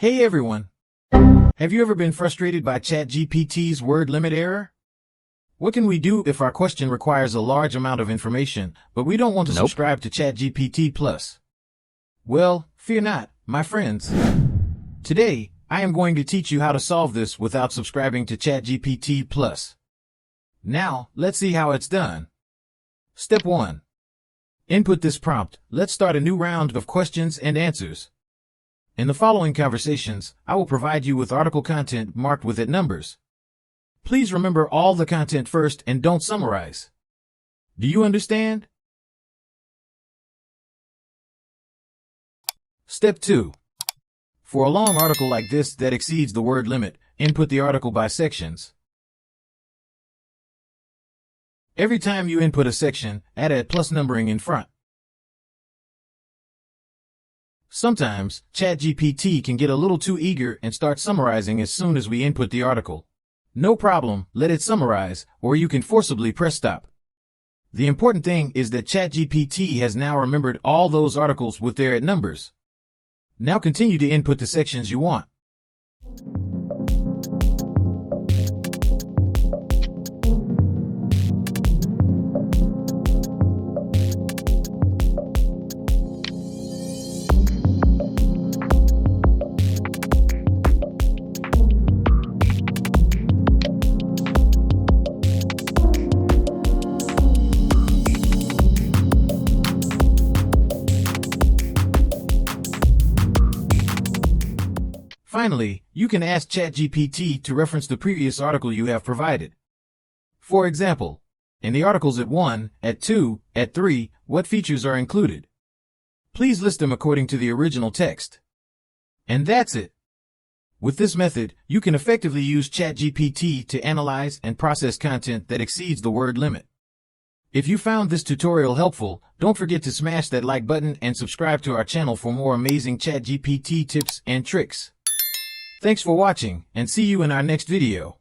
Hey everyone! Have you ever been frustrated by ChatGPT's word limit error? What can we do if our question requires a large amount of information, but we don't want to subscribe to ChatGPT Plus? Well, fear not, my friends. Today, I am going to teach you how to solve this without subscribing to ChatGPT Plus. Now, let's see how it's done. Step 1. Input this prompt. Let's start a new round of questions and answers. In the following conversations, I will provide you with article content marked with numbers. Please remember all the content first and don't summarize. Do you understand? Step 2. For a long article like this that exceeds the word limit, input the article by sections. Every time you input a section, add a plus numbering in front. Sometimes, ChatGPT can get a little too eager and start summarizing as soon as we input the article. No problem, let it summarize, or you can forcibly press stop. The important thing is that ChatGPT has now remembered all those articles with their numbers. Now continue to input the sections you want. Finally, you can ask ChatGPT to reference the previous article you have provided. For example, in the articles at 1, at 2, at 3, what features are included? Please list them according to the original text. And that's it. With this method, you can effectively use ChatGPT to analyze and process content that exceeds the word limit. If you found this tutorial helpful, don't forget to smash that like button and subscribe to our channel for more amazing ChatGPT tips and tricks. Thanks for watching, and see you in our next video.